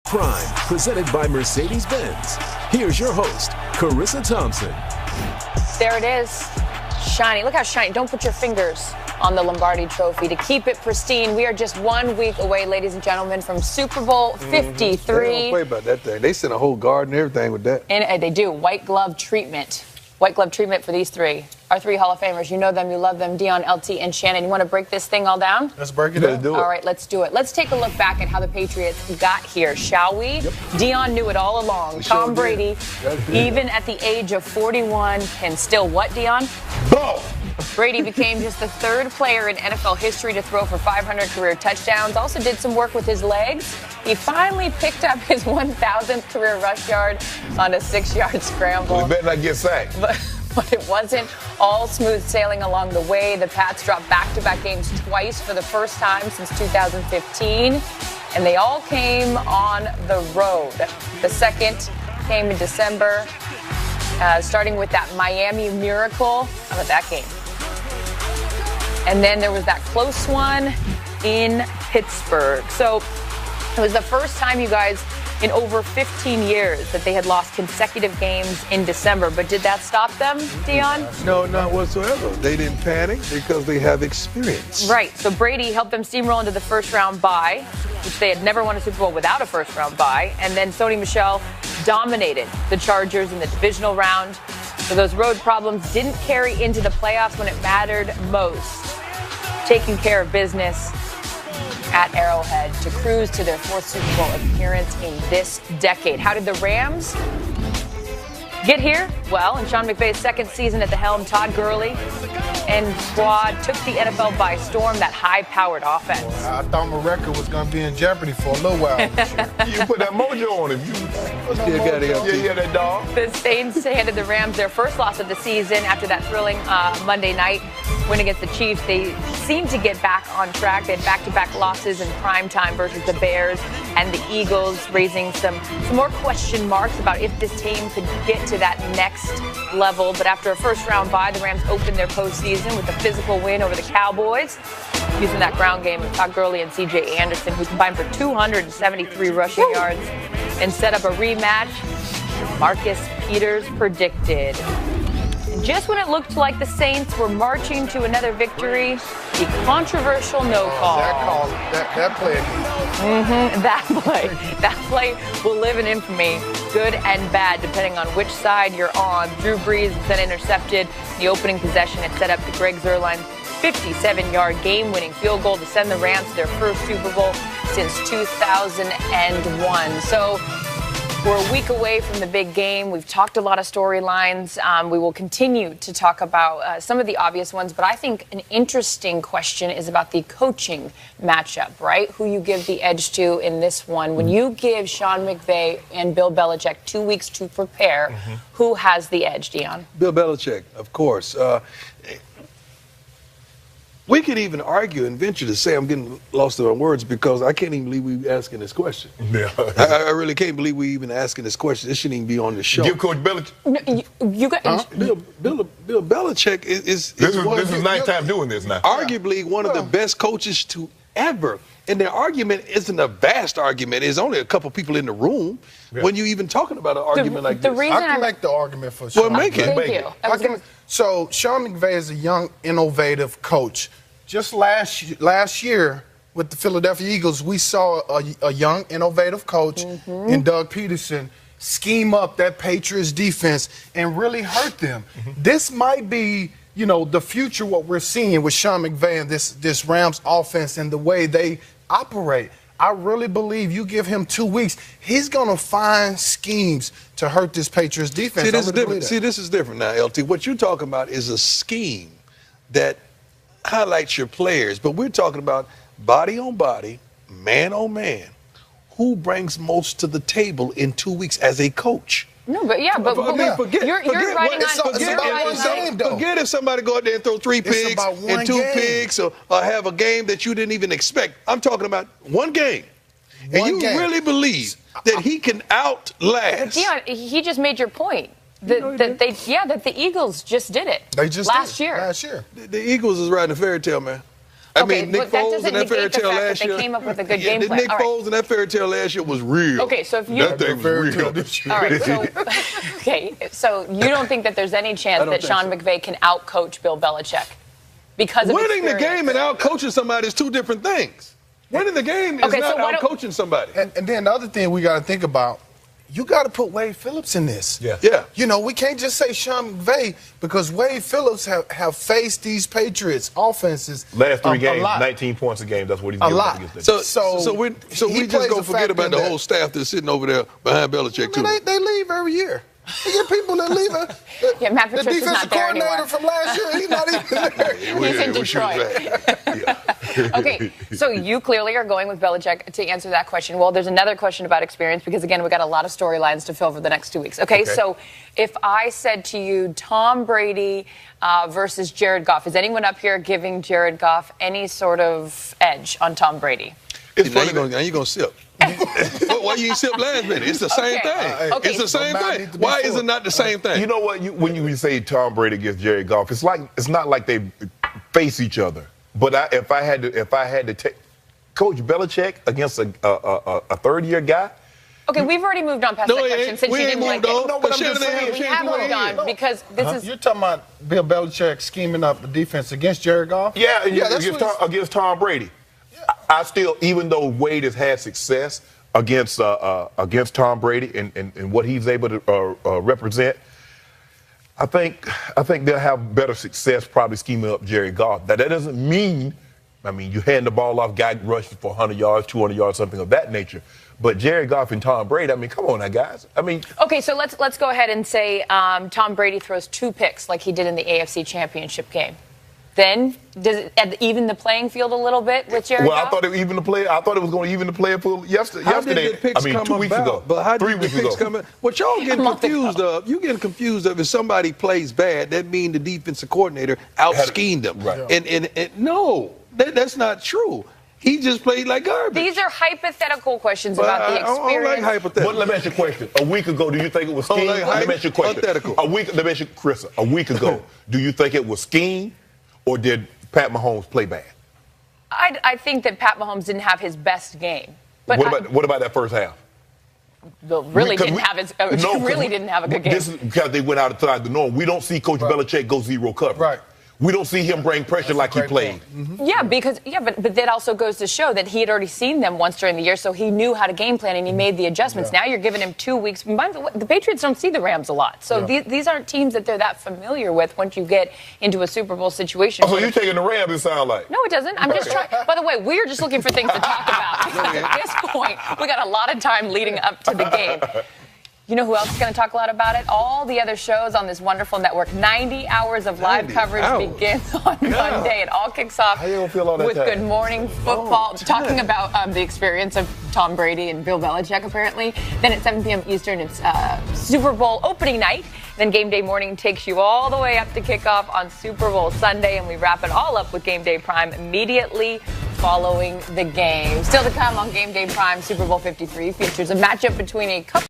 Prime, presented by Mercedes-Benz. Here's your host, Carissa Thompson. There it is. Shiny. Look how shiny. Don't put your fingers on the Lombardi Trophy to keep it pristine. We are just 1 week away, ladies and gentlemen, from Super Bowl 53. They don't play about that thing. They send a whole guard and everything with that. And they do. White glove treatment. White glove treatment for these three. Our three Hall of Famers. You know them, you love them. Dion, LT, and Shannon. You want to break this thing all down? Let's break it down. All right, let's do it. Let's take a look back at how the Patriots got here, shall we? Yep. Dion knew it all along. Tom Brady, even at the age of 41, can still what, Dion? Ball! Brady became just the third player in NFL history to throw for 500 career touchdowns. Also did some work with his legs. He finally picked up his 1,000th career rush yard on a 6-yard scramble. Well, he better not get sacked. But it wasn't all smooth sailing along the way. The Pats dropped back-to-back games twice for the first time since 2015, and they all came on the road. The second came in December, starting with that Miami Miracle. How about that game? And then there was that close one in Pittsburgh. So it was the first time, you guys, in over 15 years that they had lost consecutive games in December. But did that stop them, Dion? No, not whatsoever. They didn't panic because they have experience. Right. So Brady helped them steamroll into the first-round bye, which they had never won a Super Bowl without a first-round bye. And then Sony Michel dominated the Chargers in the divisional round. So those road problems didn't carry into the playoffs when it mattered most. Taking care of business at Arrowhead to cruise to their 4th Super Bowl appearance in this decade. How did the Rams get here? Well, in Sean McVay's second season at the helm, Todd Gurley and squad took the NFL by storm, that high-powered offense. Well, I thought my record was going to be in jeopardy for a little while this year. You put that mojo on him. You got it. Yeah, that dog. The Saints handed the Rams their first loss of the season after that thrilling Monday night win against the Chiefs. They seemed to get back on track. They had back-to-back losses in prime time versus the Bears and the Eagles, raising some more question marks about if this team could get to that next level. But after a first-round bye, the Rams opened their postseason with a physical win over the Cowboys, using that ground game of Todd Gurley and C.J. Anderson, who combined for 273 rushing yards, and set up a rematch Marcus Peters predicted. And just when it looked like the Saints were marching to another victory, the controversial no call. That play. That play will live in infamy, good and bad, depending on which side you're on. Drew Brees was then intercepted the opening possession and set up the Greg Zuerlein 57-yard game-winning field goal to send the Rams to their first Super Bowl since 2001. So we're a week away from the big game. We've talked a lot of storylines. We will continue to talk about some of the obvious ones, but I think an interesting question is about the coaching matchup, right? Who you give the edge to in this one. When you give Sean McVay and Bill Belichick 2 weeks to prepare, who has the edge, Dion? Bill Belichick, of course. We could even argue and venture to say, I'm getting lost in my words because I can't even believe we're asking this question. Yeah. I really can't believe we're even asking this question. This shouldn't even be on the show. Give Coach Belichick. No, you guys. Bill Belichick is This is ninth time doing this now. Arguably one of the best coaches to ever. And their argument isn't a vast argument. There's only a couple people in the room when you even talking about an argument like this. I can make the argument for Sean Well, make it. Thank you. So Sean McVay is a young, innovative coach. Just last year with the Philadelphia Eagles, we saw a young, innovative coach in Doug Peterson scheme up that Patriots defense and really hurt them. This might be, the future, what we're seeing with Sean McVay and this Rams offense and the way they operate. I really believe you give him 2 weeks, he's going to find schemes to hurt this Patriots defense. See, this is different. See, this is different now, LT. What you're talking about is a scheme that highlights your players, but we're talking about body on body, man on man. Who brings most to the table in 2 weeks as a coach? No, but forget if somebody go out there and throw 3 picks and 2 picks or have a game that you didn't even expect. I'm talking about one game. And you really believe that he can outlast. Dion, he just made your point. That the Eagles just did it. They just last year. Last year. The Eagles is riding a fairy tale, man. I Okay, mean, Nick but that Foles doesn't in that fairy negate the tale fact last that year. they came up with a good game plan. Nick All right. Foles in that fairy tale last year was real. Okay, so if you that thing was real. all right, so okay, so you don't think that there's any chance that Sean McVay can outcoach Bill Belichick because of Winning the experience? game and out-coaching somebody is two different things. Winning the game is Okay, so not why don't- out-coaching somebody. And then the other thing we got to think about, you got to put Wade Phillips in this. Yeah. You know, we can't just say Sean McVay because Wade Phillips have faced these Patriots offenses Last three a games, lot. 19 points a game. That's what he's A giving lot. up against them. So we he just plays gonna a forget factor about in the that. whole staff that's sitting over there behind Belichick too. They leave every year. You get people that leave. Yeah, Matt The Patricia's defensive not there coordinator anymore. from last year, he's not even there. He's in Wish he was Detroit. back. Okay, so you clearly are going with Belichick to answer that question. Well, there's another question about experience because, again, we got a lot of storylines to fill for the next 2 weeks. Okay, so if I said to you Tom Brady versus Jared Goff, is anyone up here giving Jared Goff any sort of edge on Tom Brady? It's funny. Now you're going to sip. Why you sip last minute? It's the same thing. Okay. It's the same But mine thing. needs to be Why is full. it not the same thing? You know what? When you say Tom Brady against Jared Goff, it's not like they face each other. But if I had to take Coach Belichick against a third-year guy. Okay, we've already moved on past that question since we you ain't didn't like moved on. it. No, but I'm Shannon just saying, ain't We changed have one moved yet. on because this is You're talking about Bill Belichick scheming up the defense against Jared Goff? Yeah, that's against Tom Brady. I still, even though Wade has had success against Tom Brady and what he's able to represent, I think they'll have better success probably scheming up Jared Goff. That doesn't mean, you hand the ball off, guy rushes for 100 yards, 200 yards, something of that nature. But Jared Goff and Tom Brady, come on now, guys. Okay, so let's go ahead and say Tom Brady throws 2 picks like he did in the AFC Championship game. Then does it even the playing field a little bit with Jared Goff? I thought it was going to even the play for yesterday. How did the picks come 2 weeks about? ago. But how 3 did the weeks picks ago. come about? What y'all getting confused of? You getting confused of if somebody plays bad, that means the defensive coordinator out-schemed them. Right. And no, that's not true. He just played like garbage. These are hypothetical questions about the I don't experience. like hypothetical. But let me ask you a question. A week ago, do you think it was scheme? like Let me ask you a question. hypothetical. Let me ask you, Chris, a week ago, do you think it was scheme or did Pat Mahomes play bad? I think that Pat Mahomes didn't have his best game. But What about that first half? really didn't have a good game. This is because they went outside the norm. We don't see Coach Belichick go zero coverage. Right. We don't see him bring pressure like he played. Yeah, but that also goes to show that he had already seen them once during the year, so he knew how to game plan and he made the adjustments. Now you're giving him 2 weeks. The Patriots don't see the Rams a lot, so these aren't teams that they're that familiar with once you get into a Super Bowl situation. Oh, so you're taking the Rams, it sounds like. No, it doesn't. I'm just trying. By the way, we're just looking for things to talk about. Because at this point, we got a lot of time leading up to the game. You know who else is going to talk a lot about it? All the other shows on this wonderful network. 90 hours of live coverage begins on Monday. It all kicks off How you gonna feel all that with time? Good Morning Football, talking about the experience of Tom Brady and Bill Belichick, apparently. Then at 7 p.m. Eastern, it's Super Bowl opening night. Then Game Day Morning takes you all the way up to kickoff on Super Bowl Sunday, and we wrap it all up with Game Day Prime immediately following the game. Still to come on Game Day Prime, Super Bowl 53 features a matchup between a couple